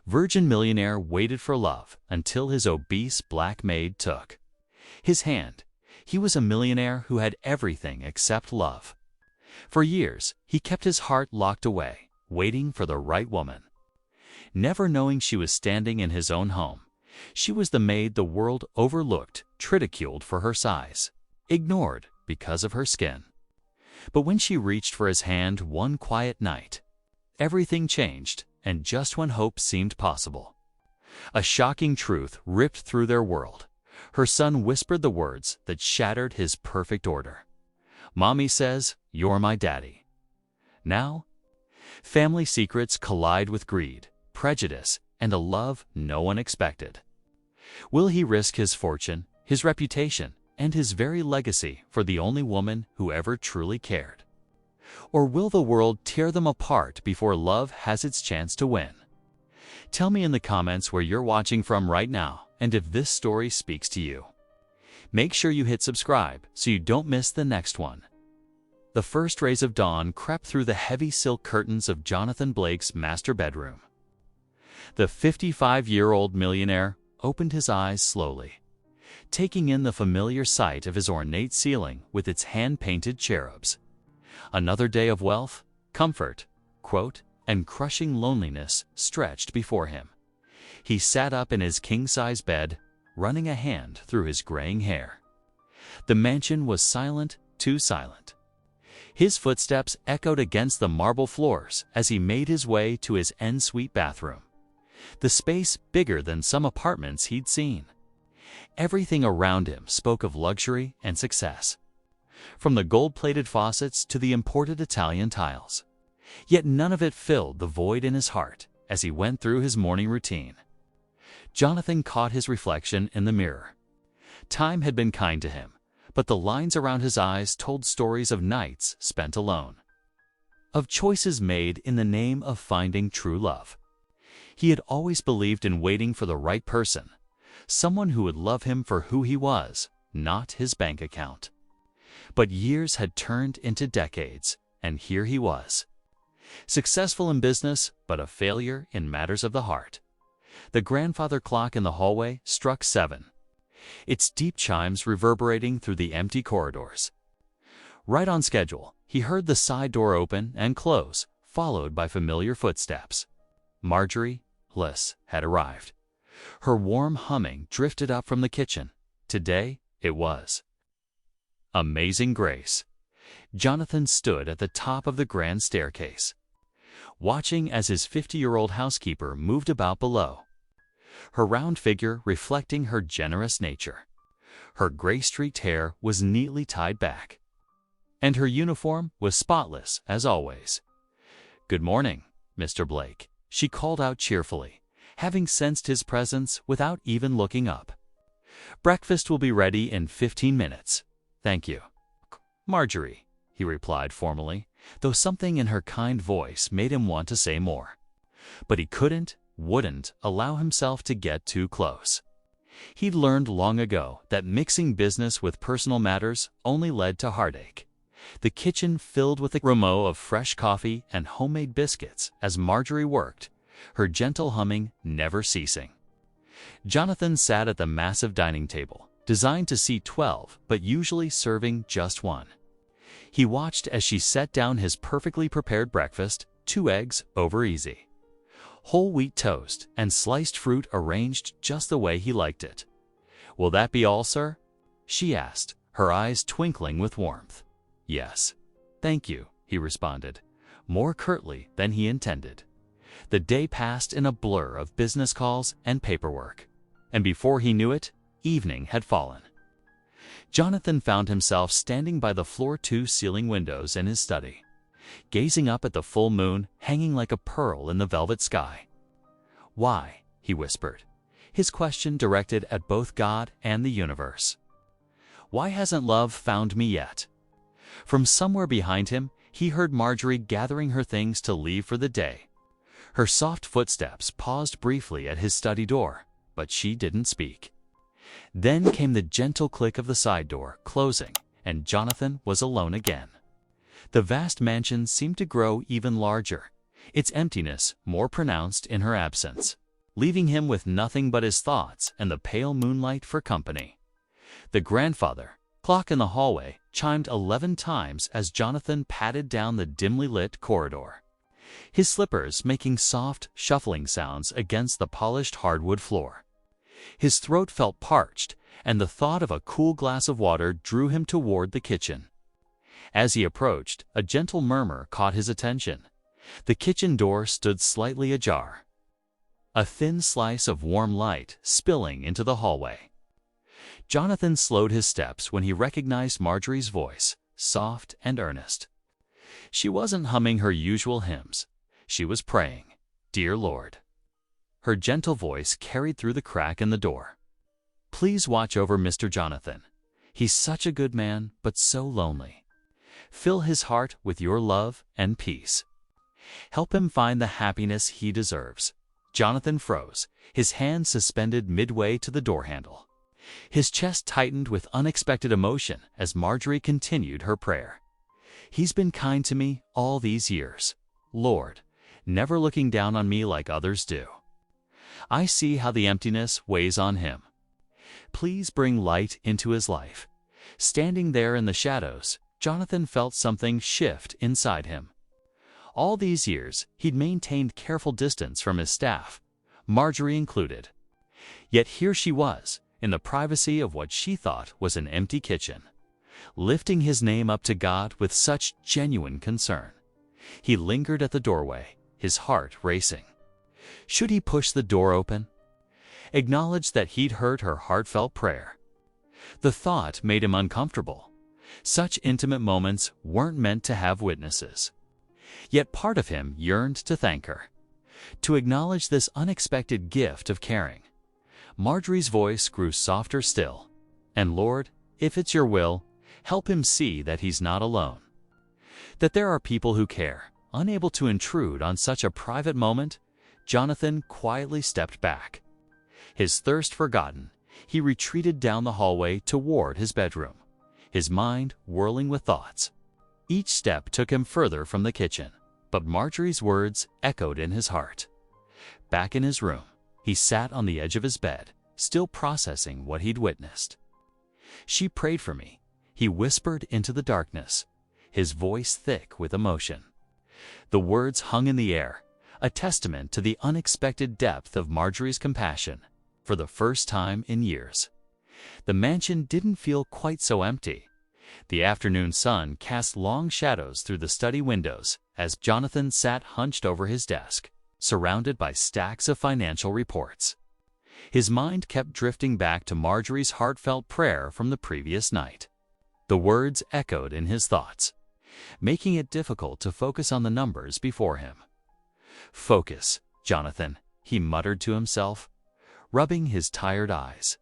Virgin millionaire waited for love until his obese black maid took his hand. He was a millionaire who had everything except love. For years, he kept his heart locked away, waiting for the right woman. Never knowing she was standing in his own home, she was the maid the world overlooked, ridiculed for her size, ignored because of her skin. But when she reached for his hand one quiet night, everything changed, and just when hope seemed possible. A shocking truth ripped through their world. Her son whispered the words that shattered his perfect order. "Mommy says, you're my daddy." Now, family secrets collide with greed, prejudice, and a love no one expected. Will he risk his fortune, his reputation, and his very legacy for the only woman who ever truly cared? Or will the world tear them apart before love has its chance to win? Tell me in the comments where you're watching from right now, and if this story speaks to you. Make sure you hit subscribe so you don't miss the next one. The first rays of dawn crept through the heavy silk curtains of Jonathan Blake's master bedroom. The 55-year-old millionaire opened his eyes slowly, taking in the familiar sight of his ornate ceiling with its hand-painted cherubs. Another day of wealth, comfort, and crushing loneliness stretched before him. He sat up in his king-size bed, running a hand through his graying hair. The mansion was silent, too silent. His footsteps echoed against the marble floors as he made his way to his en-suite bathroom, the space bigger than some apartments he'd seen. Everything around him spoke of luxury and success, from the gold-plated faucets to the imported Italian tiles. Yet none of it filled the void in his heart as he went through his morning routine. Jonathan caught his reflection in the mirror. Time had been kind to him, but the lines around his eyes told stories of nights spent alone, of choices made in the name of finding true love. He had always believed in waiting for the right person, someone who would love him for who he was, not his bank account. But years had turned into decades, and here he was, successful in business, but a failure in matters of the heart. The grandfather clock in the hallway struck 7, its deep chimes reverberating through the empty corridors. Right on schedule, he heard the side door open and close, followed by familiar footsteps. Marjorie, Bliss, had arrived. Her warm humming drifted up from the kitchen. Today, it was Amazing Grace. Jonathan stood at the top of the grand staircase, watching as his 50-year-old housekeeper moved about below, her round figure reflecting her generous nature. Her gray-streaked hair was neatly tied back, and her uniform was spotless as always. "Good morning, Mr. Blake," she called out cheerfully, having sensed his presence without even looking up. "Breakfast will be ready in 15 minutes. Thank you, Marjorie," he replied formally, though something in her kind voice made him want to say more. But he wouldn't allow himself to get too close. He'd learned long ago that mixing business with personal matters only led to heartache. The kitchen filled with the aroma of fresh coffee and homemade biscuits as Marjorie worked, her gentle humming never ceasing. Jonathan sat at the massive dining table, designed to seat 12 but usually serving just one. He watched as she set down his perfectly prepared breakfast, 2 eggs over easy, whole wheat toast, and sliced fruit arranged just the way he liked it. "Will that be all, sir?" she asked, her eyes twinkling with warmth. "Yes, thank you," he responded, more curtly than he intended. The day passed in a blur of business calls and paperwork, and before he knew it, evening had fallen. Jonathan found himself standing by the floor-to-ceiling windows in his study, gazing up at the full moon hanging like a pearl in the velvet sky. "Why?" he whispered, his question directed at both God and the universe. "Why hasn't love found me yet?" From somewhere behind him, he heard Marjorie gathering her things to leave for the day. Her soft footsteps paused briefly at his study door, but she didn't speak. Then came the gentle click of the side door closing, and Jonathan was alone again. The vast mansion seemed to grow even larger, its emptiness more pronounced in her absence. leaving him with nothing but his thoughts and the pale moonlight for company. The grandfather clock in the hallway chimed 11 times as Jonathan padded down the dimly lit corridor, his slippers making soft, shuffling sounds against the polished hardwood floor. His throat felt parched, and the thought of a cool glass of water drew him toward the kitchen. As he approached, a gentle murmur caught his attention. The kitchen door stood slightly ajar, a thin slice of warm light spilling into the hallway. Jonathan slowed his steps when he recognized Marjorie's voice, soft and earnest. She wasn't humming her usual hymns. She was praying, "Dear Lord." Her gentle voice carried through the crack in the door. "Please watch over Mr. Jonathan. He's such a good man, but so lonely. Fill his heart with your love and peace. Help him find the happiness he deserves." Jonathan froze, his hand suspended midway to the door handle. His chest tightened with unexpected emotion as Marjorie continued her prayer. "He's been kind to me all these years, Lord, never looking down on me like others do. I see how the emptiness weighs on him. Please bring light into his life." Standing there in the shadows, Jonathan felt something shift inside him. All these years, he'd maintained careful distance from his staff, Marjorie included. Yet here she was, in the privacy of what she thought was an empty kitchen, lifting his name up to God with such genuine concern. He lingered at the doorway, his heart racing. Should he push the door open? Acknowledge that he'd heard her heartfelt prayer. The thought made him uncomfortable. Such intimate moments weren't meant to have witnesses. Yet part of him yearned to thank her, to acknowledge this unexpected gift of caring. Marjorie's voice grew softer still. "And Lord, if it's your will, help him see that he's not alone. That there are people who care." Unable to intrude on such a private moment, Jonathan quietly stepped back. His thirst forgotten, he retreated down the hallway toward his bedroom, his mind whirling with thoughts. Each step took him further from the kitchen, but Marjorie's words echoed in his heart. Back in his room, he sat on the edge of his bed, still processing what he'd witnessed. "She prayed for me," he whispered into the darkness, his voice thick with emotion. The words hung in the air, a testament to the unexpected depth of Marjorie's compassion. For the first time in years, the mansion didn't feel quite so empty. The afternoon sun cast long shadows through the study windows as Jonathan sat hunched over his desk, surrounded by stacks of financial reports. His mind kept drifting back to Marjorie's heartfelt prayer from the previous night. The words echoed in his thoughts, making it difficult to focus on the numbers before him. "Focus, Jonathan," he muttered to himself, rubbing his tired eyes.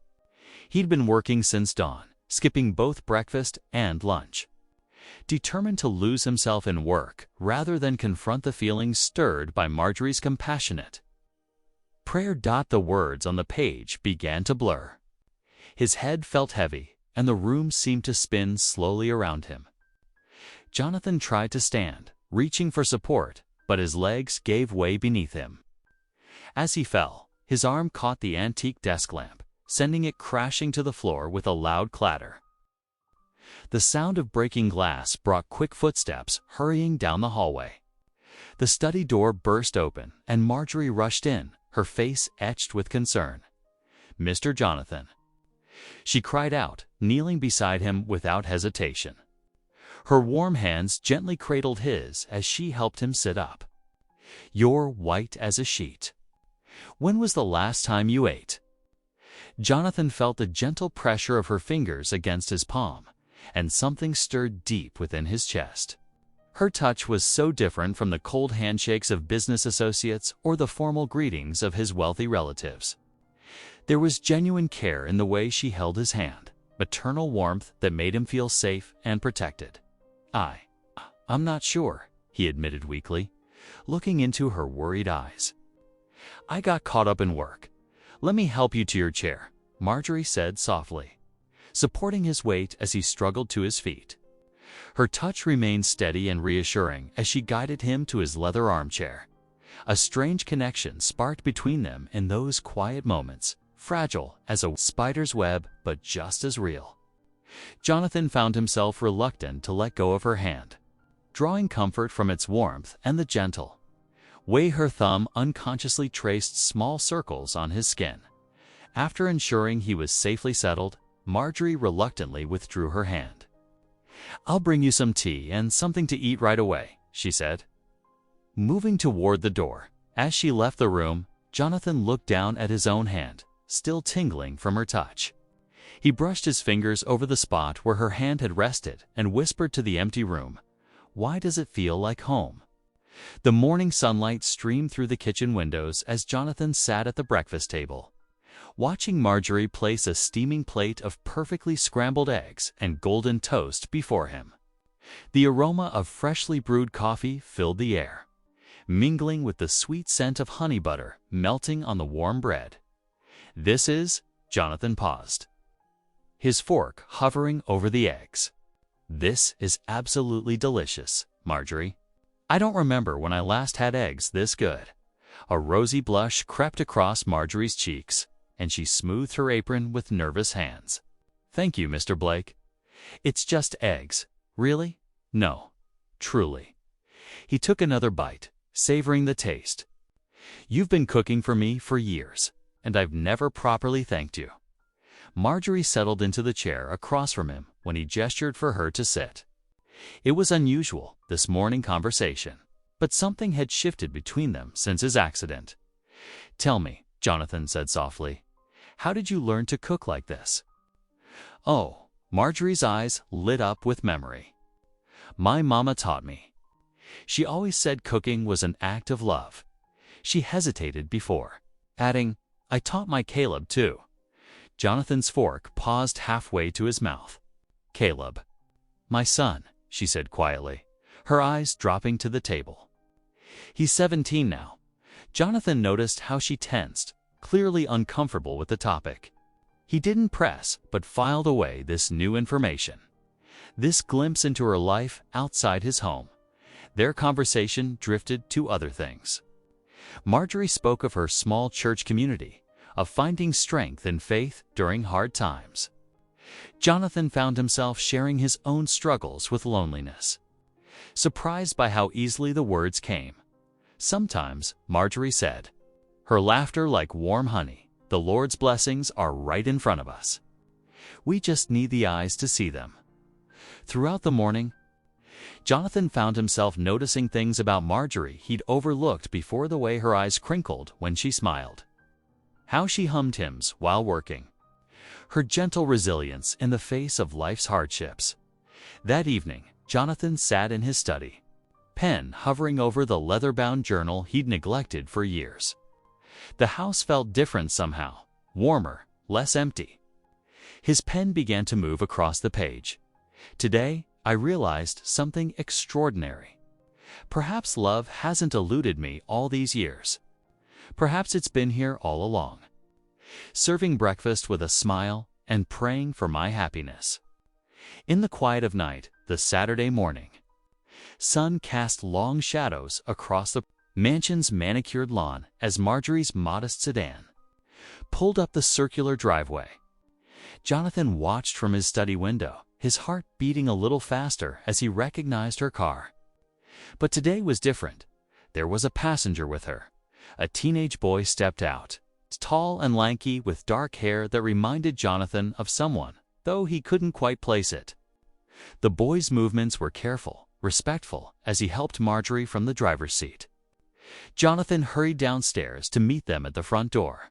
He'd been working since dawn, skipping both breakfast and lunch, determined to lose himself in work rather than confront the feelings stirred by Marjorie's compassionate prayer. The words on the page began to blur. His head felt heavy, and the room seemed to spin slowly around him. Jonathan tried to stand, reaching for support, but his legs gave way beneath him. As he fell, his arm caught the antique desk lamp, sending it crashing to the floor with a loud clatter. The sound of breaking glass brought quick footsteps hurrying down the hallway. The study door burst open, and Marjorie rushed in, her face etched with concern. "Mr. Jonathan," she cried out, kneeling beside him without hesitation. Her warm hands gently cradled his as she helped him sit up. "You're white as a sheet. When was the last time you ate?" Jonathan felt the gentle pressure of her fingers against his palm, and something stirred deep within his chest. Her touch was so different from the cold handshakes of business associates or the formal greetings of his wealthy relatives. There was genuine care in the way she held his hand, maternal warmth that made him feel safe and protected. I'm not sure," he admitted weakly, looking into her worried eyes. "I got caught up in work. Let me help you to your chair," Marjorie said softly, supporting his weight as he struggled to his feet. Her touch remained steady and reassuring as she guided him to his leather armchair. A strange connection sparked between them in those quiet moments, fragile as a spider's web but just as real. Jonathan found himself reluctant to let go of her hand, drawing comfort from its warmth and the gentle way her thumb unconsciously traced small circles on his skin. After ensuring he was safely settled, Marjorie reluctantly withdrew her hand. "I'll bring you some tea and something to eat right away," she said. Moving toward the door, as she left the room, Jonathan looked down at his own hand, still tingling from her touch. He brushed his fingers over the spot where her hand had rested and whispered to the empty room, "Why does it feel like home?" The morning sunlight streamed through the kitchen windows as Jonathan sat at the breakfast table, watching Marjorie place a steaming plate of perfectly scrambled eggs and golden toast before him. The aroma of freshly brewed coffee filled the air, mingling with the sweet scent of honey butter melting on the warm bread. "This is—" Jonathan paused, his fork hovering over the eggs. "This is absolutely delicious, Marjorie. I don't remember when I last had eggs this good." A rosy blush crept across Marjorie's cheeks, and she smoothed her apron with nervous hands. "Thank you, Mr. Blake. It's just eggs. Really? No. Truly." He took another bite, savoring the taste. "You've been cooking for me for years, and I've never properly thanked you." Marjorie settled into the chair across from him when he gestured for her to sit. It was unusual, this morning conversation, but something had shifted between them since his accident. "Tell me," Jonathan said softly, "how did you learn to cook like this?" "Oh," Marjorie's eyes lit up with memory. "My mama taught me. She always said cooking was an act of love." She hesitated before adding, "I taught my Caleb too." Jonathan's fork paused halfway to his mouth. "Caleb." "My son," she said quietly, her eyes dropping to the table. "He's 17 now." Jonathan noticed how she tensed, clearly uncomfortable with the topic. He didn't press, but filed away this new information, this glimpse into her life outside his home. Their conversation drifted to other things. Marjorie spoke of her small church community, of finding strength and faith during hard times. Jonathan found himself sharing his own struggles with loneliness, surprised by how easily the words came. Sometimes, Marjorie said, her laughter like warm honey, the Lord's blessings are right in front of us. We just need the eyes to see them. Throughout the morning, Jonathan found himself noticing things about Marjorie he'd overlooked before: the way her eyes crinkled when she smiled, how she hummed hymns while working, her gentle resilience in the face of life's hardships. That evening, Jonathan sat in his study, pen hovering over the leather-bound journal he'd neglected for years. The house felt different somehow, warmer, less empty. His pen began to move across the page. "Today, I realized something extraordinary. Perhaps love hasn't eluded me all these years. Perhaps it's been here all along, serving breakfast with a smile and praying for my happiness." In the quiet of night, the Saturday morning sun cast long shadows across the mansion's manicured lawn as Marjorie's modest sedan pulled up the circular driveway. Jonathan watched from his study window, his heart beating a little faster as he recognized her car. But today was different. There was a passenger with her. A teenage boy stepped out, tall and lanky with dark hair that reminded Jonathan of someone, though he couldn't quite place it. The boy's movements were careful, respectful, as he helped Marjorie from the driver's seat. Jonathan hurried downstairs to meet them at the front door.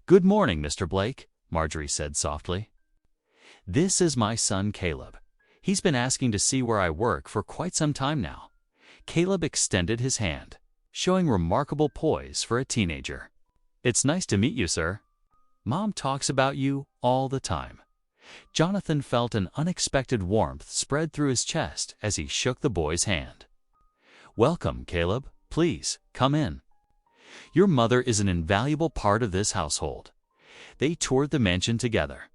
"Good morning, Mr. Blake," Marjorie said softly. "This is my son Caleb. He's been asking to see where I work for quite some time now." Caleb extended his hand, showing remarkable poise for a teenager. "It's nice to meet you, sir. Mom talks about you all the time." Jonathan felt an unexpected warmth spread through his chest as he shook the boy's hand. "Welcome, Caleb. Please, come in. Your mother is an invaluable part of this household." They toured the mansion together,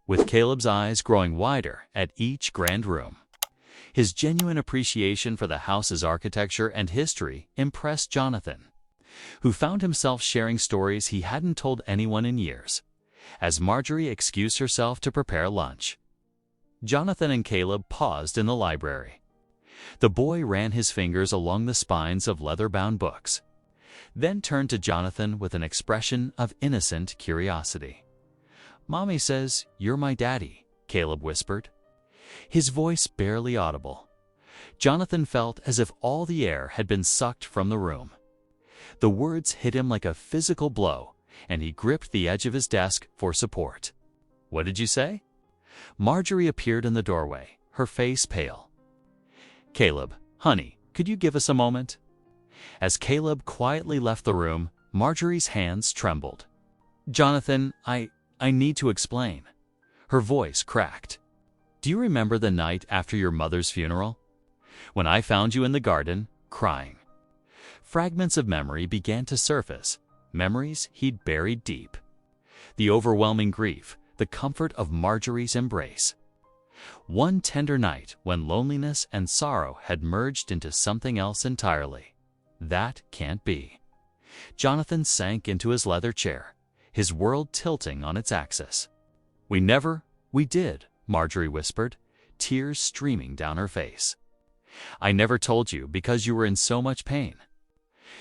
with Caleb's eyes growing wider at each grand room. His genuine appreciation for the house's architecture and history impressed Jonathan. who found himself sharing stories he hadn't told anyone in years, as Marjorie excused herself to prepare lunch. Jonathan and Caleb paused in the library. The boy ran his fingers along the spines of leather-bound books, then turned to Jonathan with an expression of innocent curiosity. "Mommy says you're my daddy," Caleb whispered, his voice barely audible. Jonathan felt as if all the air had been sucked from the room. The words hit him like a physical blow, and he gripped the edge of his desk for support. "What did you say?" Marjorie appeared in the doorway, her face pale. "Caleb, honey, could you give us a moment?" As Caleb quietly left the room, Marjorie's hands trembled. "Jonathan, I need to explain." Her voice cracked. "Do you remember the night after your mother's funeral? When I found you in the garden, crying?" Fragments of memory began to surface, memories he'd buried deep. The overwhelming grief, the comfort of Marjorie's embrace. One tender night when loneliness and sorrow had merged into something else entirely. That can't be. Jonathan sank into his leather chair, his world tilting on its axis. We did, Marjorie whispered, tears streaming down her face. "I never told you because you were in so much pain.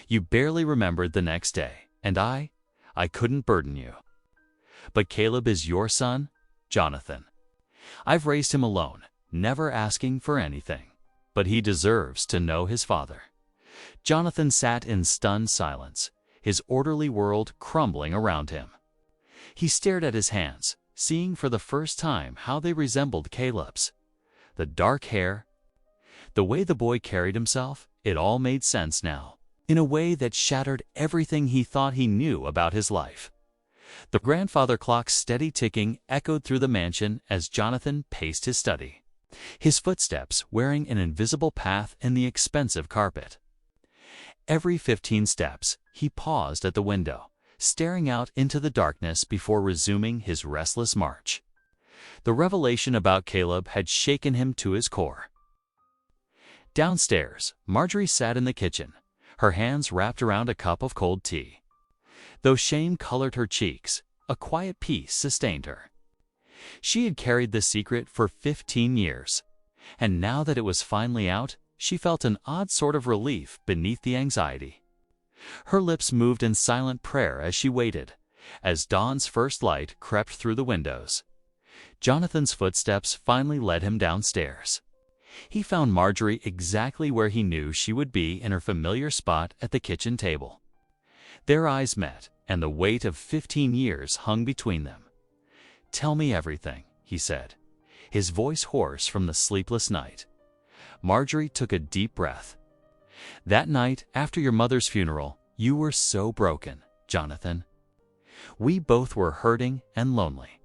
You barely remembered the next day, and I couldn't burden you. But Caleb is your son, Jonathan. I've raised him alone, never asking for anything, but he deserves to know his father." Jonathan sat in stunned silence, his orderly world crumbling around him. He stared at his hands, seeing for the first time how they resembled Caleb's. The dark hair, the way the boy carried himself, it all made sense now, in a way that shattered everything he thought he knew about his life. The grandfather clock's steady ticking echoed through the mansion as Jonathan paced his study, his footsteps wearing an invisible path in the expensive carpet. Every 15 steps, he paused at the window, staring out into the darkness before resuming his restless march. The revelation about Caleb had shaken him to his core. Downstairs, Marjorie sat in the kitchen, her hands wrapped around a cup of cold tea. Though shame colored her cheeks, a quiet peace sustained her. She had carried this secret for 15 years, and now that it was finally out, she felt an odd sort of relief beneath the anxiety. Her lips moved in silent prayer as she waited, as dawn's first light crept through the windows. Jonathan's footsteps finally led him downstairs. He found Marjorie exactly where he knew she would be, in her familiar spot at the kitchen table. Their eyes met, and the weight of 15 years hung between them. "Tell me everything," he said, his voice hoarse from the sleepless night. Marjorie took a deep breath. "That night after your mother's funeral, you were so broken, Jonathan. We both were hurting and lonely.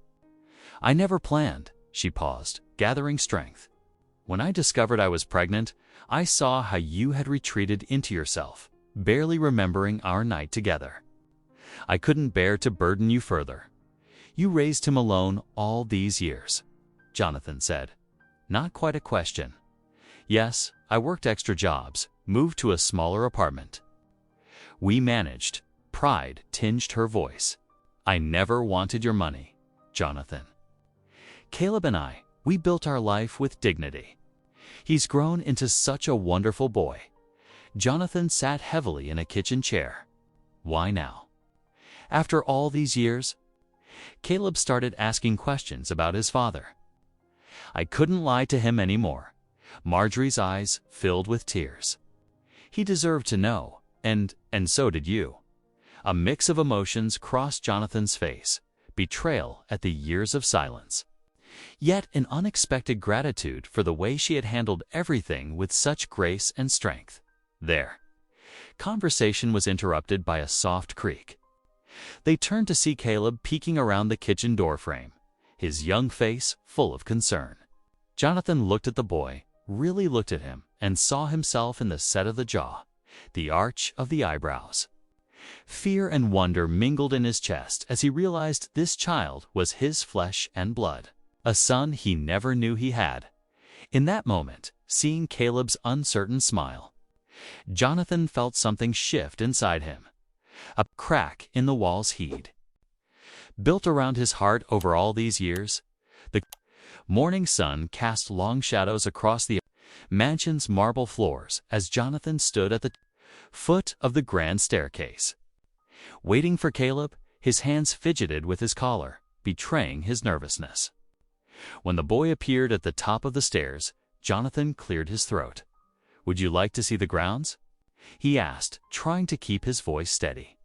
I never planned," she paused, gathering strength. "When I discovered I was pregnant, I saw how you had retreated into yourself, barely remembering our night together. I couldn't bear to burden you further. You raised him alone all these years," Jonathan said. Not quite a question. "Yes, I worked extra jobs, moved to a smaller apartment. We managed." Pride tinged her voice. "I never wanted your money, Jonathan. Caleb and we built our life with dignity. He's grown into such a wonderful boy." Jonathan sat heavily in a kitchen chair. Why now? After all these years? Caleb started asking questions about his father. "I couldn't lie to him anymore." Marjorie's eyes filled with tears. "He deserved to know, and so did you." A mix of emotions crossed Jonathan's face, betrayal at the years of silence, yet an unexpected gratitude for the way she had handled everything with such grace and strength. There. Conversation was interrupted by a soft creak. They turned to see Caleb peeking around the kitchen doorframe, his young face full of concern. Jonathan looked at the boy, really looked at him, and saw himself in the set of the jaw, the arch of the eyebrows. Fear and wonder mingled in his chest as he realized this child was his flesh and blood, a son he never knew he had. In that moment, seeing Caleb's uncertain smile, Jonathan felt something shift inside him, A crack in the wall's heat. Built around his heart over all these years, the morning sun cast long shadows across the mansion's marble floors as Jonathan stood at the foot of the grand staircase. Waiting for Caleb, his hands fidgeted with his collar, betraying his nervousness. When the boy appeared at the top of the stairs, Jonathan cleared his throat. "Would you like to see the grounds?" he asked, trying to keep his voice steady.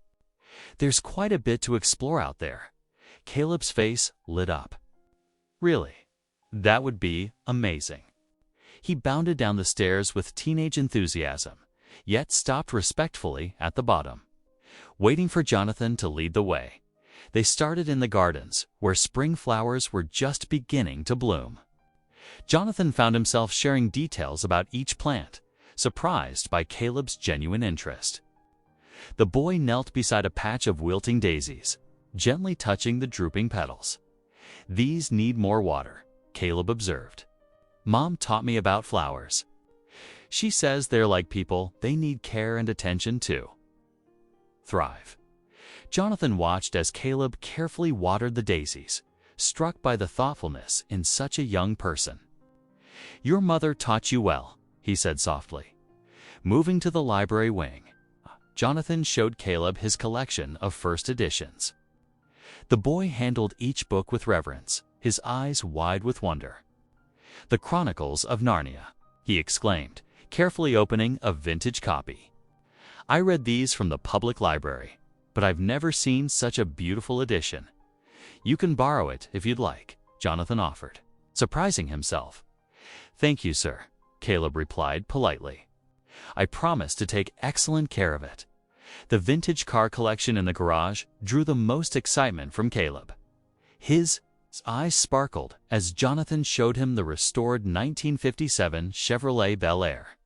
"There's quite a bit to explore out there." Caleb's face lit up. "Really? That would be amazing." He bounded down the stairs with teenage enthusiasm, yet stopped respectfully at the bottom. Waiting for Jonathan to lead the way, they started in the gardens, where spring flowers were just beginning to bloom. Jonathan found himself sharing details about each plant, surprised by Caleb's genuine interest. The boy knelt beside a patch of wilting daisies, gently touching the drooping petals. "These need more water," Caleb observed. "Mom taught me about flowers. She says they're like people, they need care and attention too." Thrive. Jonathan watched as Caleb carefully watered the daisies, struck by the thoughtfulness in such a young person. "Your mother taught you well," he said softly. Moving to the library wing, Jonathan showed Caleb his collection of first editions. The boy handled each book with reverence, his eyes wide with wonder. "The Chronicles of Narnia," he exclaimed, carefully opening a vintage copy. "I read these from the public library, but I've never seen such a beautiful edition." "You can borrow it if you'd like," Jonathan offered, surprising himself. "Thank you, sir," Caleb replied politely. "I promise to take excellent care of it." The vintage car collection in the garage drew the most excitement from Caleb. His eyes sparkled as Jonathan showed him the restored 1957 Chevrolet Bel Air,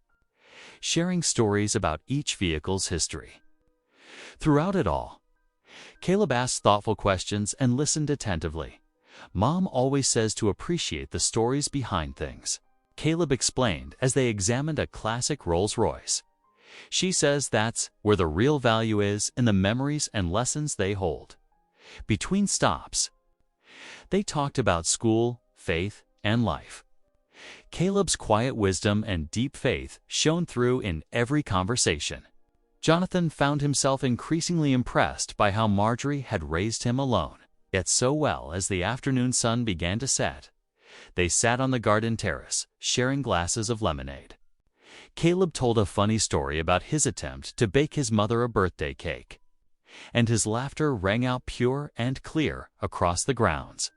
sharing stories about each vehicle's history. Throughout it all, Caleb asked thoughtful questions and listened attentively. "Mom always says to appreciate the stories behind things," Caleb explained as they examined a classic Rolls-Royce. "She says that's where the real value is, in the memories and lessons they hold." Between stops, they talked about school, faith, and life. Caleb's quiet wisdom and deep faith shone through in every conversation. Jonathan found himself increasingly impressed by how Marjorie had raised him alone, yet so well. As the afternoon sun began to set, they sat on the garden terrace, sharing glasses of lemonade. Caleb told a funny story about his attempt to bake his mother a birthday cake, and his laughter rang out pure and clear across the grounds.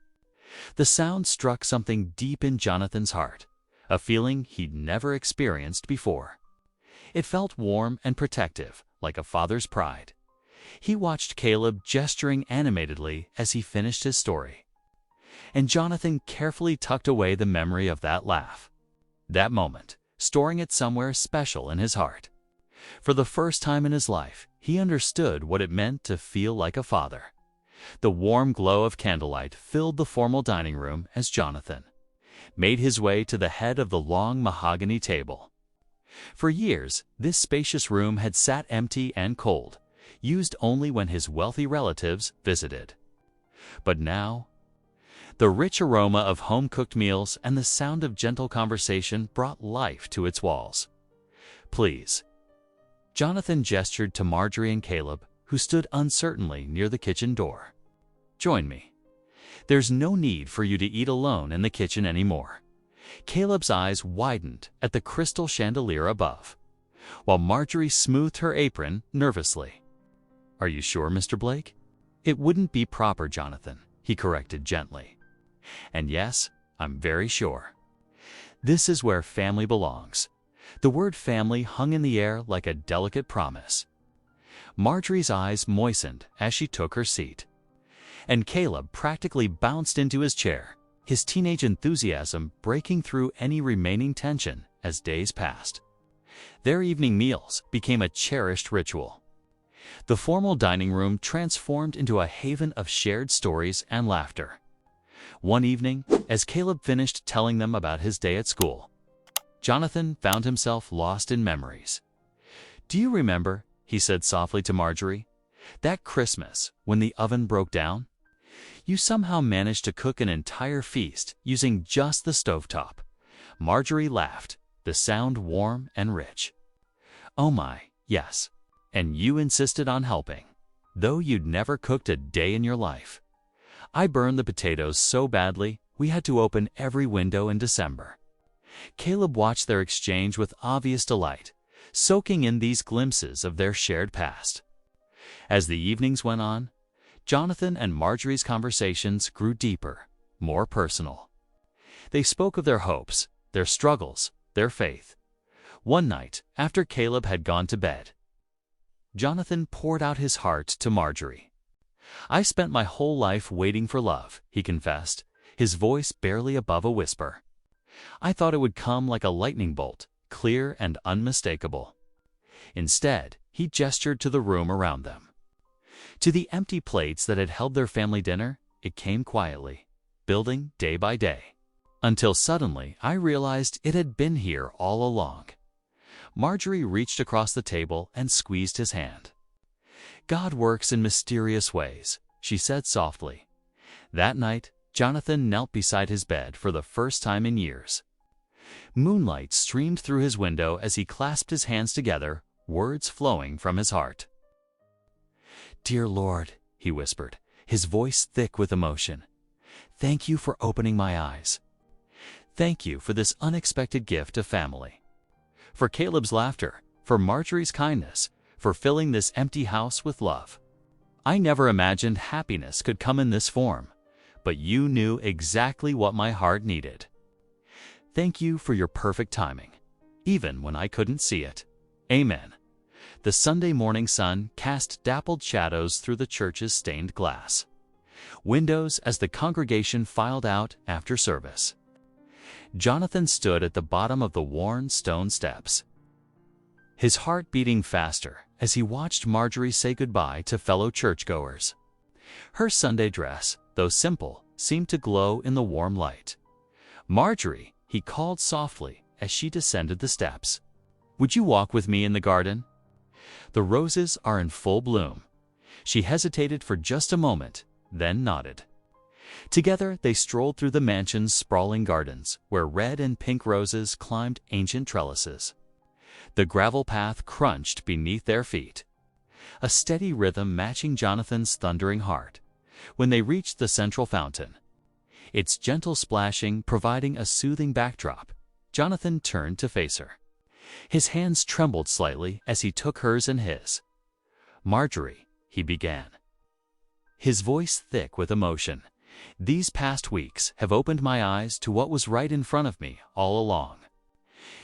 The sound struck something deep in Jonathan's heart, a feeling he'd never experienced before. It felt warm and protective, like a father's pride. He watched Caleb gesturing animatedly as he finished his story, and Jonathan carefully tucked away the memory of that laugh, that moment, storing it somewhere special in his heart. For the first time in his life, he understood what it meant to feel like a father. The warm glow of candlelight filled the formal dining room as Jonathan made his way to the head of the long mahogany table. For years, this spacious room had sat empty and cold, used only when his wealthy relatives visited. But now, the rich aroma of home-cooked meals and the sound of gentle conversation brought life to its walls. "Please." Jonathan gestured to Marjorie and Caleb, who stood uncertainly near the kitchen door. "Join me. There's no need for you to eat alone in the kitchen anymore." Caleb's eyes widened at the crystal chandelier above, while Marjorie smoothed her apron nervously. "Are you sure, Mr. Blake?" "It wouldn't be proper, Jonathan," he corrected gently. "And yes, I'm very sure. This is where family belongs." The word family hung in the air like a delicate promise. Marjorie's eyes moistened as she took her seat, and Caleb practically bounced into his chair, his teenage enthusiasm breaking through any remaining tension as days passed. Their evening meals became a cherished ritual. The formal dining room transformed into a haven of shared stories and laughter. One evening, as Caleb finished telling them about his day at school, Jonathan found himself lost in memories. "Do you remember," he said softly to Marjorie, That Christmas, when the oven broke down, you somehow managed to cook an entire feast using just the stovetop. Marjorie laughed, the sound warm and rich. Oh my, yes. And you insisted on helping, though you'd never cooked a day in your life. I burned the potatoes so badly, we had to open every window in December. Caleb watched their exchange with obvious delight, soaking in these glimpses of their shared past. As the evenings went on, Jonathan and Marjorie's conversations grew deeper, more personal. They spoke of their hopes, their struggles, their faith. One night, after Caleb had gone to bed, Jonathan poured out his heart to Marjorie. "I spent my whole life waiting for love," he confessed, his voice barely above a whisper. "I thought it would come like a lightning bolt, clear and unmistakable." Instead, he gestured to the room around them. To the empty plates that had held their family dinner, it came quietly, building day by day. Until suddenly, I realized it had been here all along. Marjorie reached across the table and squeezed his hand. "God works in mysterious ways," she said softly. That night, Jonathan knelt beside his bed for the first time in years. Moonlight streamed through his window as he clasped his hands together, words flowing from his heart. "Dear Lord," he whispered, his voice thick with emotion, "thank you for opening my eyes. Thank you for this unexpected gift of family. For Caleb's laughter, for Marjorie's kindness, for filling this empty house with love. I never imagined happiness could come in this form, but you knew exactly what my heart needed. Thank you for your perfect timing, even when I couldn't see it. Amen." The Sunday morning sun cast dappled shadows through the church's stained glass windows as the congregation filed out after service. Jonathan stood at the bottom of the worn stone steps, his heart beating faster as he watched Marjorie say goodbye to fellow churchgoers. Her Sunday dress, though simple, seemed to glow in the warm light. "Marjorie," he called softly as she descended the steps, "would you walk with me in the garden? The roses are in full bloom." She hesitated for just a moment, then nodded. Together they strolled through the mansion's sprawling gardens, where red and pink roses climbed ancient trellises. The gravel path crunched beneath their feet, a steady rhythm matching Jonathan's thundering heart. When they reached the central fountain, its gentle splashing providing a soothing backdrop, Jonathan turned to face her. His hands trembled slightly as he took hers in his. "Marjorie," he began, his voice thick with emotion, "these past weeks have opened my eyes to what was right in front of me all along.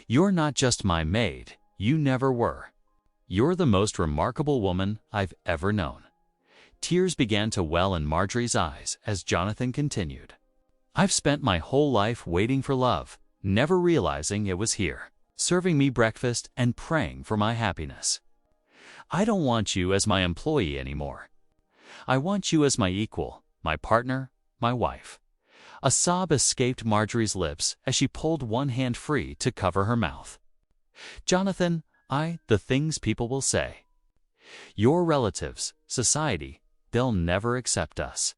You're not just my maid, you never were. You're the most remarkable woman I've ever known." Tears began to well in Marjorie's eyes as Jonathan continued. "I've spent my whole life waiting for love, never realizing it was here, serving me breakfast and praying for my happiness. I don't want you as my employee anymore. I want you as my equal, my partner, my wife." A sob escaped Marjorie's lips as she pulled one hand free to cover her mouth. "Jonathan, the things people will say. Your relatives, society, they'll never accept us.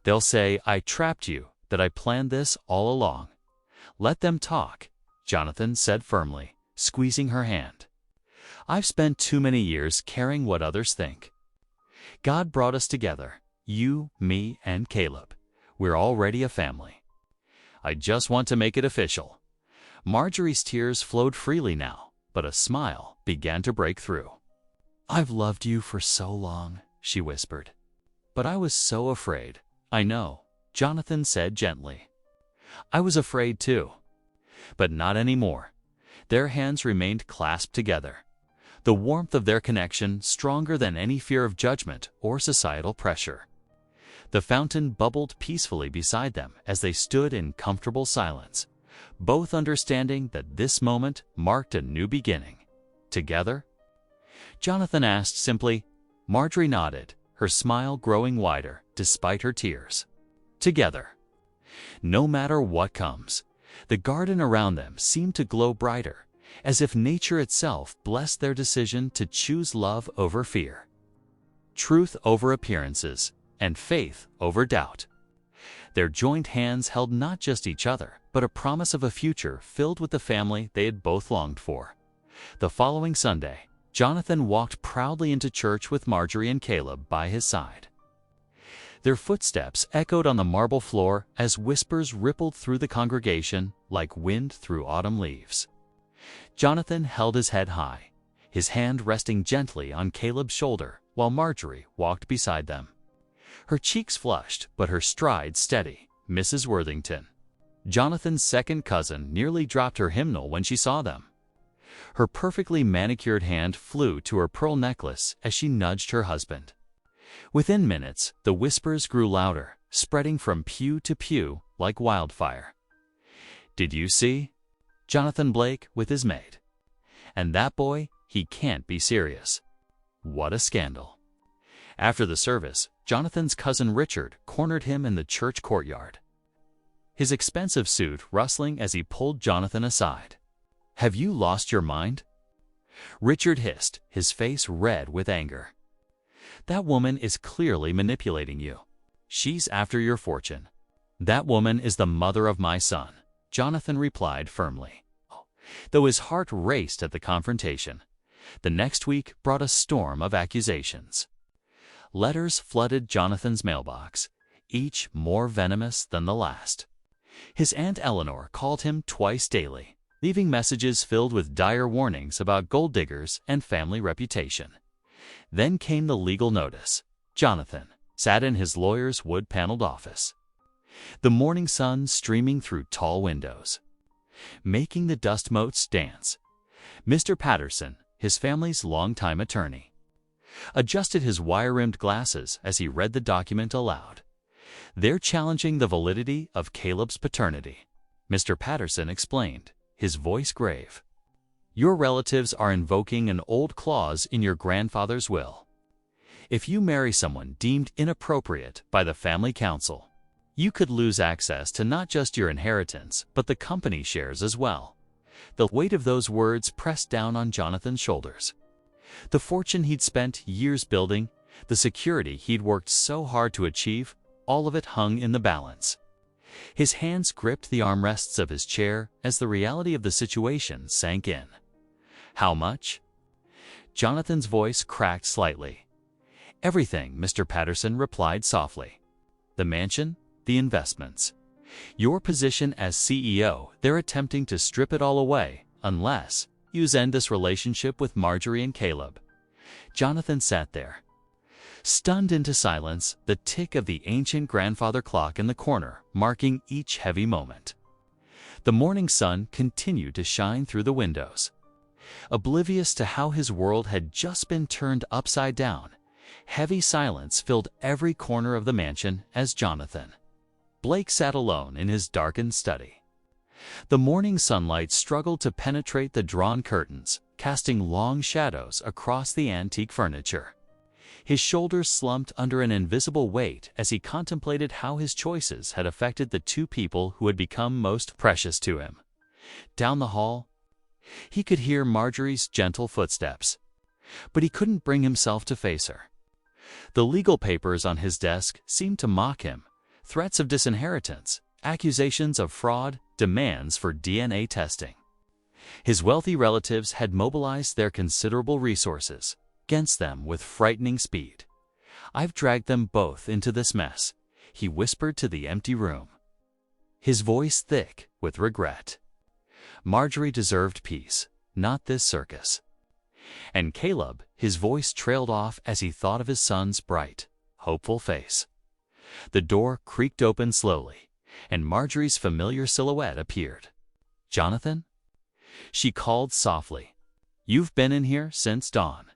They'll say I trapped you, that I planned this all along. Let them talk," Jonathan said firmly, squeezing her hand. "I've spent too many years caring what others think. God brought us together, you, me, and Caleb. We're already a family. I just want to make it official." Marjorie's tears flowed freely now, but a smile began to break through. "I've loved you for so long," she whispered. "But I was so afraid." "I know," Jonathan said gently. "I was afraid too. But not anymore." Their hands remained clasped together, the warmth of their connection stronger than any fear of judgment or societal pressure. The fountain bubbled peacefully beside them as they stood in comfortable silence, both understanding that this moment marked a new beginning. "Together?" Jonathan asked simply. Marjorie nodded, her smile growing wider despite her tears. "Together. No matter what comes." The garden around them seemed to glow brighter, as if nature itself blessed their decision to choose love over fear. truth over appearances, and faith over doubt. Their joined hands held not just each other, but a promise of a future filled with the family they had both longed for. The following Sunday, Jonathan walked proudly into church with Marjorie and Caleb by his side. Their footsteps echoed on the marble floor as whispers rippled through the congregation like wind through autumn leaves. Jonathan held his head high, his hand resting gently on Caleb's shoulder while Marjorie walked beside them. Her cheeks flushed, but her stride steady. Mrs. Worthington, Jonathan's second cousin, nearly dropped her hymnal when she saw them. Her perfectly manicured hand flew to her pearl necklace as she nudged her husband. Within minutes, the whispers grew louder, spreading from pew to pew like wildfire. "Did you see? Jonathan Blake with his maid. And that boy, he can't be serious. What a scandal." After the service, Jonathan's cousin Richard cornered him in the church courtyard, his expensive suit rustling as he pulled Jonathan aside. "Have you lost your mind?" Richard hissed, his face red with anger. "That woman is clearly manipulating you. She's after your fortune." "That woman is the mother of my son," Jonathan replied firmly, though his heart raced at the confrontation. The next week brought a storm of accusations. Letters flooded Jonathan's mailbox, each more venomous than the last. His Aunt Eleanor called him twice daily, leaving messages filled with dire warnings about gold diggers and family reputation. Then came the legal notice. Jonathan sat in his lawyer's wood-paneled office, the morning sun streaming through tall windows, making the dust motes dance. Mr. Patterson, his family's longtime attorney, adjusted his wire-rimmed glasses as he read the document aloud. "They're challenging the validity of Caleb's paternity," Mr. Patterson explained, his voice grave. "Your relatives are invoking an old clause in your grandfather's will. If you marry someone deemed inappropriate by the family council, you could lose access to not just your inheritance, but the company shares as well." The weight of those words pressed down on Jonathan's shoulders. The fortune he'd spent years building, the security he'd worked so hard to achieve, all of it hung in the balance. His hands gripped the armrests of his chair as the reality of the situation sank in. "How much?" Jonathan's voice cracked slightly. "Everything," Mr. Patterson replied softly. "The mansion, the investments. Your position as CEO, they're attempting to strip it all away, unless you end this relationship with Marjorie and Caleb." Jonathan sat there, stunned into silence, the tick of the ancient grandfather clock in the corner marking each heavy moment. The morning sun continued to shine through the windows. Oblivious to how his world had just been turned upside down, heavy silence filled every corner of the mansion as Jonathan Blake sat alone in his darkened study. The morning sunlight struggled to penetrate the drawn curtains, casting long shadows across the antique furniture. His shoulders slumped under an invisible weight as he contemplated how his choices had affected the two people who had become most precious to him. Down the hall, he could hear Marjorie's gentle footsteps, but he couldn't bring himself to face her. The legal papers on his desk seemed to mock him. Threats of disinheritance, accusations of fraud, demands for DNA testing. His wealthy relatives had mobilized their considerable resources against them with frightening speed. "I've dragged them both into this mess," he whispered to the empty room, his voice thick with regret. Marjorie deserved peace, not this circus. And Caleb, his voice trailed off as he thought of his son's bright, hopeful face. The door creaked open slowly, and Marjorie's familiar silhouette appeared. "Jonathan?" She called softly. "You've been in here since dawn."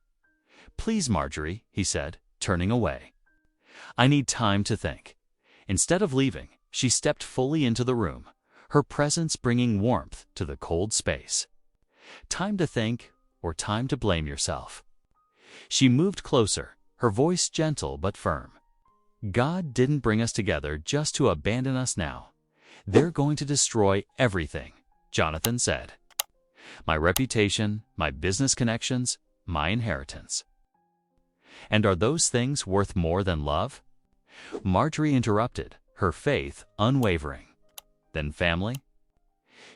"Please, Marjorie," he said, turning away. "I need time to think." Instead of leaving, she stepped fully into the room, her presence bringing warmth to the cold space. "Time to think, or time to blame yourself." She moved closer, her voice gentle but firm. "God didn't bring us together just to abandon us now. They're going to destroy everything," Jonathan said. "My reputation, my business connections, my inheritance." And are those things worth more than love? Marjorie interrupted, her faith unwavering. Then family?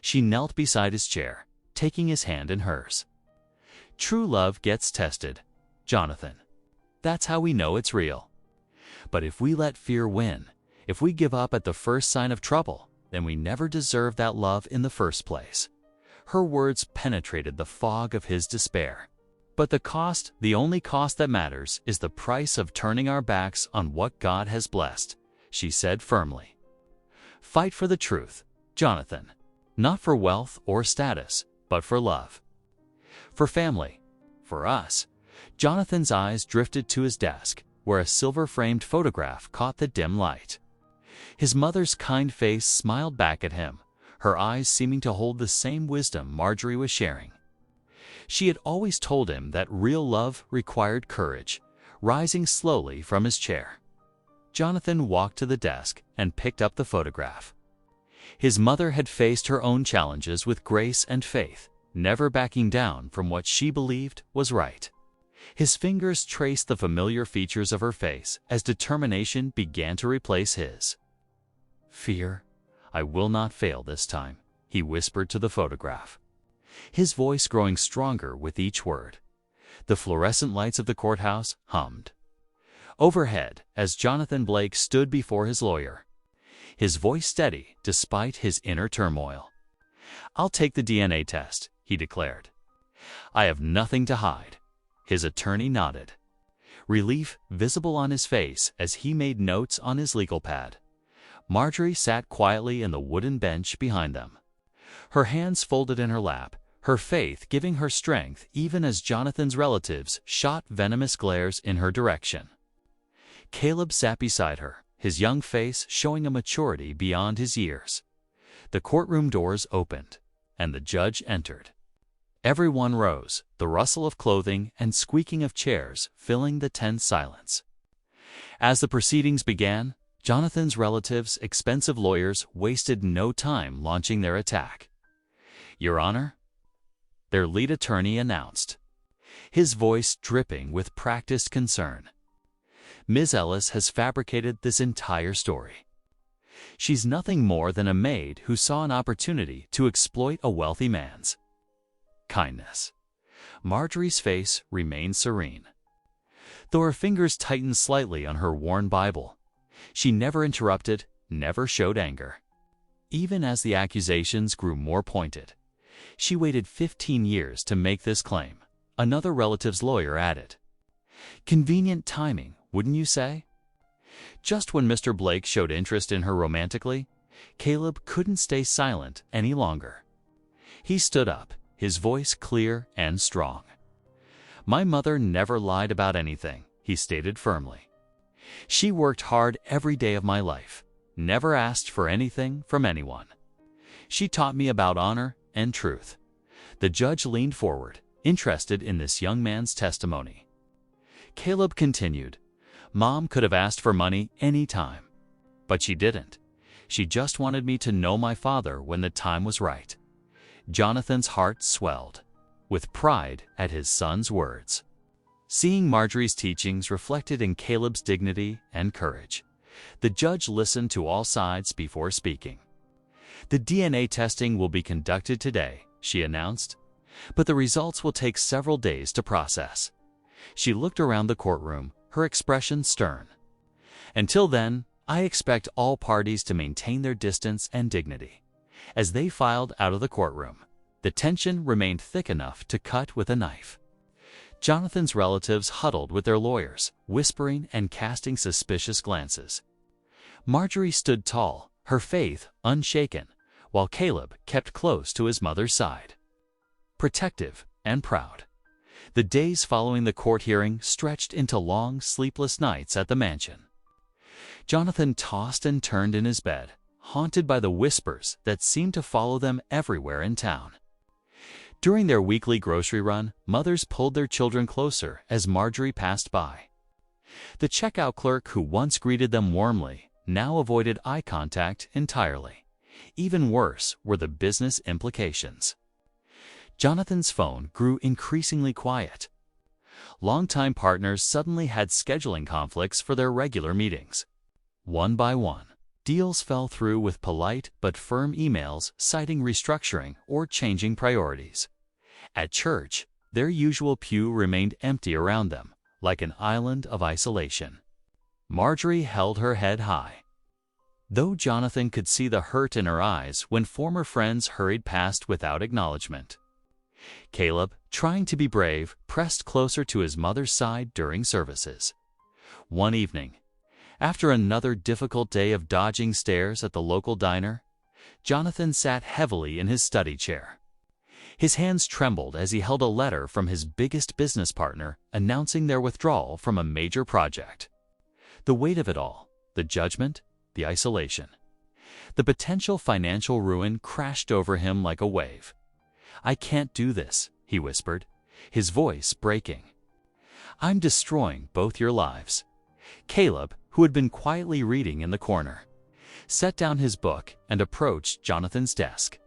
She knelt beside his chair, taking his hand in hers. True love gets tested, Jonathan. That's how we know it's real. But if we let fear win, if we give up at the first sign of trouble, then we never deserve that love in the first place. Her words penetrated the fog of his despair. But the only cost that matters, is the price of turning our backs on what God has blessed, she said firmly. Fight for the truth, Jonathan. Not for wealth or status, but for love. For family. For us. Jonathan's eyes drifted to his desk, where a silver-framed photograph caught the dim light. His mother's kind face smiled back at him, her eyes seeming to hold the same wisdom Marjorie was sharing. She had always told him that real love required courage, rising slowly from his chair. Jonathan walked to the desk and picked up the photograph. His mother had faced her own challenges with grace and faith, never backing down from what she believed was right. His fingers traced the familiar features of her face as determination began to replace his. Fear, I will not fail this time, he whispered to the photograph, his voice growing stronger with each word. The fluorescent lights of the courthouse hummed. Overhead, as Jonathan Blake stood before his lawyer, his voice steady despite his inner turmoil. I'll take the DNA test, he declared. I have nothing to hide. His attorney nodded, relief visible on his face as he made notes on his legal pad. Marjorie sat quietly in the wooden bench behind them, her hands folded in her lap, her faith giving her strength even as Jonathan's relatives shot venomous glares in her direction. Caleb sat beside her, his young face showing a maturity beyond his years. The courtroom doors opened, and the judge entered. Everyone rose, the rustle of clothing and squeaking of chairs filling the tense silence. As the proceedings began, Jonathan's relatives, expensive lawyers, wasted no time launching their attack. Your Honor, their lead attorney announced, his voice dripping with practiced concern. Ms. Ellis has fabricated this entire story. She's nothing more than a maid who saw an opportunity to exploit a wealthy man's kindness. Marjorie's face remained serene. Though her fingers tightened slightly on her worn Bible, she never interrupted, never showed anger. Even as the accusations grew more pointed, she waited 15 years to make this claim, another relative's lawyer added. Convenient timing, wouldn't you say? Just when Mr. Blake showed interest in her romantically, Caleb couldn't stay silent any longer. He stood up, his voice clear and strong. My mother never lied about anything, he stated firmly. She worked hard every day of my life, never asked for anything from anyone. She taught me about honor and truth. The judge leaned forward, interested in this young man's testimony. Caleb continued, Mom could have asked for money any time, but she didn't. She just wanted me to know my father when the time was right. Jonathan's heart swelled with pride at his son's words. Seeing Marjorie's teachings reflected in Caleb's dignity and courage, the judge listened to all sides before speaking. The DNA testing will be conducted today, she announced, but the results will take several days to process. She looked around the courtroom, her expression stern. Until then, I expect all parties to maintain their distance and dignity. As they filed out of the courtroom, the tension remained thick enough to cut with a knife. Jonathan's relatives huddled with their lawyers, whispering and casting suspicious glances. Marjorie stood tall, her faith unshaken, while Caleb kept close to his mother's side, protective and proud. The days following the court hearing stretched into long, sleepless nights at the mansion. Jonathan tossed and turned in his bed, haunted by the whispers that seemed to follow them everywhere in town. During their weekly grocery run, mothers pulled their children closer as Marjorie passed by. The checkout clerk who once greeted them warmly now avoided eye contact entirely. Even worse were the business implications. Jonathan's phone grew increasingly quiet. Longtime partners suddenly had scheduling conflicts for their regular meetings. One by one, deals fell through with polite but firm emails citing restructuring or changing priorities. At church, their usual pew remained empty around them, like an island of isolation. Marjorie held her head high. Though Jonathan could see the hurt in her eyes when former friends hurried past without acknowledgement. Caleb, trying to be brave, pressed closer to his mother's side during services. One evening, after another difficult day of dodging stares at the local diner, Jonathan sat heavily in his study chair. His hands trembled as he held a letter from his biggest business partner announcing their withdrawal from a major project. The weight of it all, the judgment, the isolation, the potential financial ruin crashed over him like a wave. "I can't do this," he whispered, his voice breaking. "I'm destroying both your lives." Caleb, who had been quietly reading in the corner, set down his book and approached Jonathan's desk.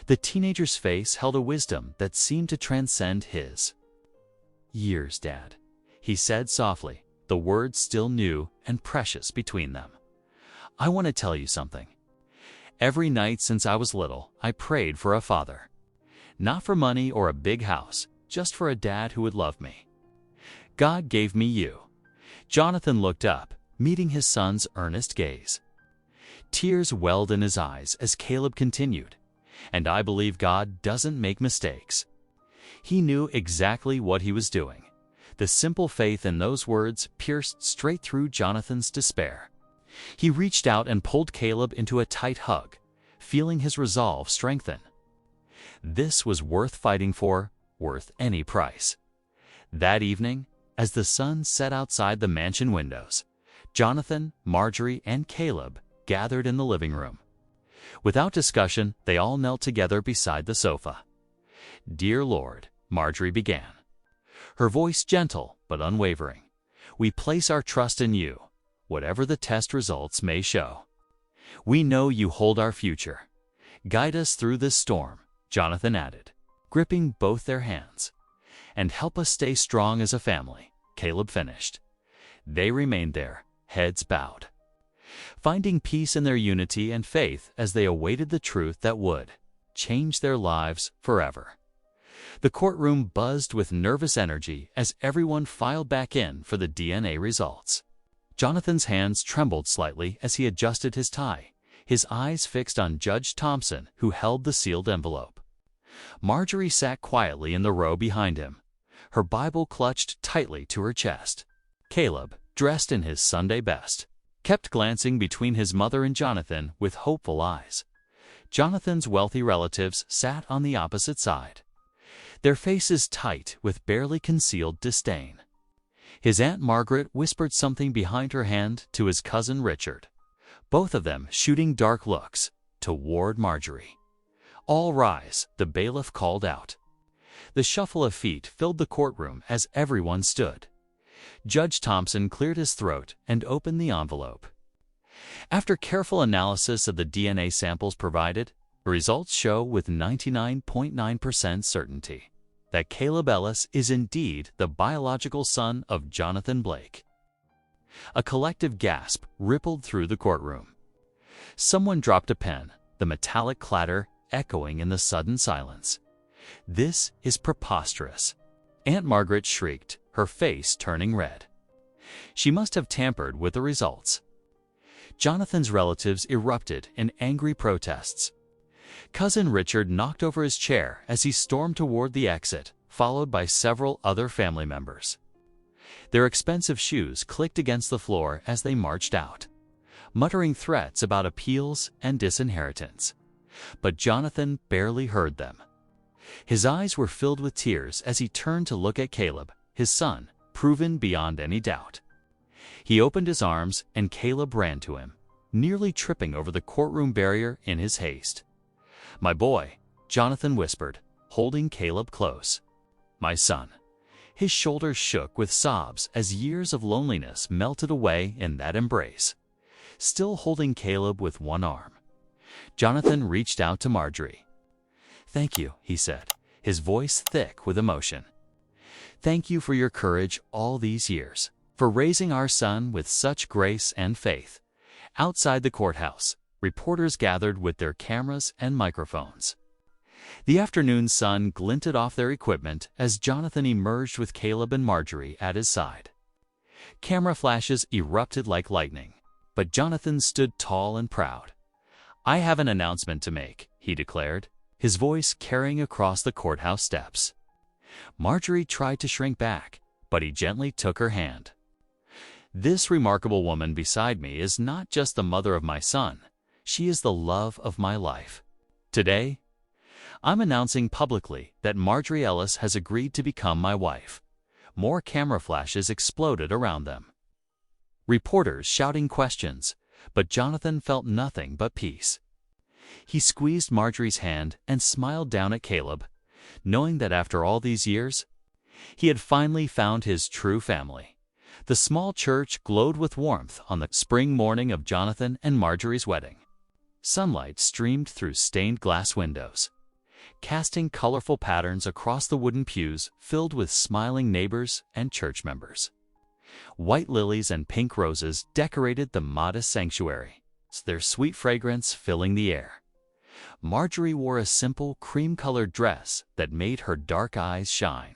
The teenager's face held a wisdom that seemed to transcend his. "Years, Dad," he said softly, the words still new and precious between them. "I want to tell you something. Every night since I was little, I prayed for a father. Not for money or a big house, just for a dad who would love me. God gave me you." Jonathan looked up, meeting his son's earnest gaze. Tears welled in his eyes as Caleb continued, "And I believe God doesn't make mistakes." He knew exactly what he was doing. The simple faith in those words pierced straight through Jonathan's despair. He reached out and pulled Caleb into a tight hug, feeling his resolve strengthen. This was worth fighting for, worth any price. That evening, as the sun set outside the mansion windows, Jonathan, Marjorie, and Caleb gathered in the living room. Without discussion, they all knelt together beside the sofa. "Dear Lord," Marjorie began, her voice gentle but unwavering, "we place our trust in you, whatever the test results may show. We know you hold our future. Guide us through this storm," Jonathan added, gripping both their hands. "And help us stay strong as a family," Caleb finished. They remained there, heads bowed, finding peace in their unity and faith as they awaited the truth that would change their lives forever. The courtroom buzzed with nervous energy as everyone filed back in for the DNA results. Jonathan's hands trembled slightly as he adjusted his tie, his eyes fixed on Judge Thompson, who held the sealed envelope. Marjorie sat quietly in the row behind him, her Bible clutched tightly to her chest. Caleb, dressed in his Sunday best, kept glancing between his mother and Jonathan with hopeful eyes. Jonathan's wealthy relatives sat on the opposite side, their faces tight with barely concealed disdain. His Aunt Margaret whispered something behind her hand to his cousin Richard, both of them shooting dark looks toward Marjorie. "All rise," the bailiff called out. The shuffle of feet filled the courtroom as everyone stood. Judge Thompson cleared his throat and opened the envelope. After careful analysis of the DNA samples provided, the results show with 99.9% certainty that Caleb Ellis is indeed the biological son of Jonathan Blake. A collective gasp rippled through the courtroom. Someone dropped a pen, the metallic clatter echoing in the sudden silence. "This is preposterous," Aunt Margaret shrieked, her face turning red. She must have tampered with the results. Jonathan's relatives erupted in angry protests. Cousin Richard knocked over his chair as he stormed toward the exit, followed by several other family members. Their expensive shoes clicked against the floor as they marched out, muttering threats about appeals and disinheritance. But Jonathan barely heard them. His eyes were filled with tears as he turned to look at Caleb, his son, proven beyond any doubt. He opened his arms and Caleb ran to him, nearly tripping over the courtroom barrier in his haste. "My boy," Jonathan whispered, holding Caleb close. "My son." His shoulders shook with sobs as years of loneliness melted away in that embrace. Still holding Caleb with one arm, Jonathan reached out to Marjorie. "Thank you," he said, his voice thick with emotion. Thank you for your courage all these years, for raising our son with such grace and faith." Outside the courthouse, reporters gathered with their cameras and microphones. The afternoon sun glinted off their equipment as Jonathan emerged with Caleb and Marjorie at his side. Camera flashes erupted like lightning, but Jonathan stood tall and proud. "I have an announcement to make," he declared, his voice carrying across the courthouse steps. Marjorie tried to shrink back, but he gently took her hand. "This remarkable woman beside me is not just the mother of my son, she is the love of my life. Today, I'm announcing publicly that Marjorie Ellis has agreed to become my wife." More camera flashes exploded around them. Reporters shouting questions, but Jonathan felt nothing but peace. He squeezed Marjorie's hand and smiled down at Caleb, knowing that after all these years, he had finally found his true family. The small church glowed with warmth on the spring morning of Jonathan and Marjorie's wedding. Sunlight streamed through stained glass windows, casting colorful patterns across the wooden pews filled with smiling neighbors and church members. White lilies and pink roses decorated the modest sanctuary, their sweet fragrance filling the air. Marjorie wore a simple cream-colored dress that made her dark eyes shine.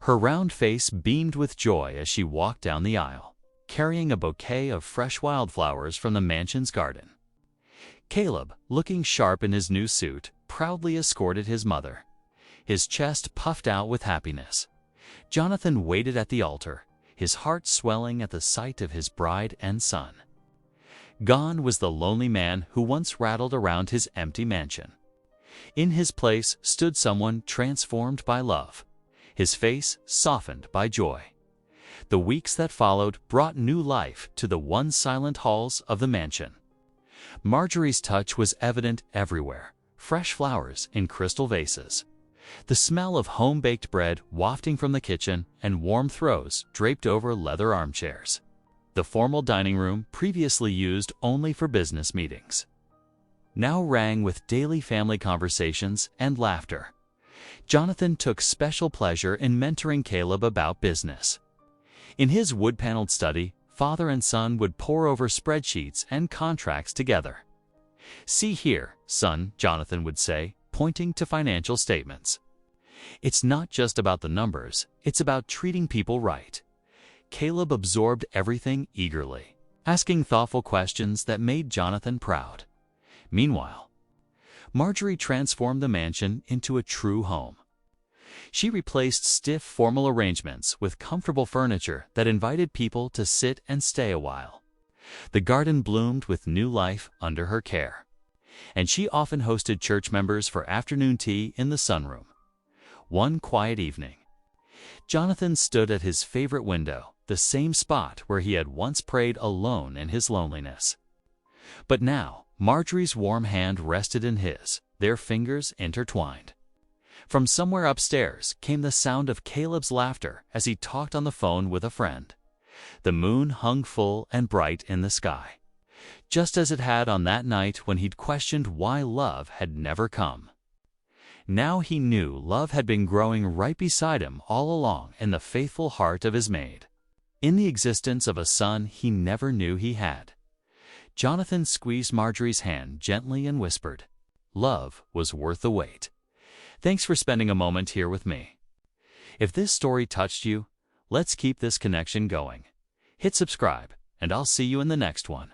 Her round face beamed with joy as she walked down the aisle, carrying a bouquet of fresh wildflowers from the mansion's garden. Caleb, looking sharp in his new suit, proudly escorted his mother, his chest puffed out with happiness. Jonathan waited at the altar, his heart swelling at the sight of his bride and son. Gone was the lonely man who once rattled around his empty mansion. In his place stood someone transformed by love, his face softened by joy. The weeks that followed brought new life to the once silent halls of the mansion. Marjorie's touch was evident everywhere, fresh flowers in crystal vases, the smell of home-baked bread wafting from the kitchen, and warm throws draped over leather armchairs. The formal dining room, previously used only for business meetings, now rang with daily family conversations and laughter. Jonathan took special pleasure in mentoring Caleb about business. In his wood-paneled study, father and son would pore over spreadsheets and contracts together. "See here, son," Jonathan would say, pointing to financial statements. "It's not just about the numbers, it's about treating people right." Caleb absorbed everything eagerly, asking thoughtful questions that made Jonathan proud. Meanwhile, Marjorie transformed the mansion into a true home. She replaced stiff formal arrangements with comfortable furniture that invited people to sit and stay a while. The garden bloomed with new life under her care, and she often hosted church members for afternoon tea in the sunroom. One quiet evening, Jonathan stood at his favorite window, the same spot where he had once prayed alone in his loneliness. But now, Marjorie's warm hand rested in his, their fingers intertwined. From somewhere upstairs came the sound of Caleb's laughter as he talked on the phone with a friend. The moon hung full and bright in the sky, just as it had on that night when he'd questioned why love had never come. Now he knew love had been growing right beside him all along in the faithful heart of his maid, in the existence of a son he never knew he had. Jonathan squeezed Marjorie's hand gently and whispered, "Love was worth the wait." Thanks for spending a moment here with me. If this story touched you, let's keep this connection going. Hit subscribe, and I'll see you in the next one.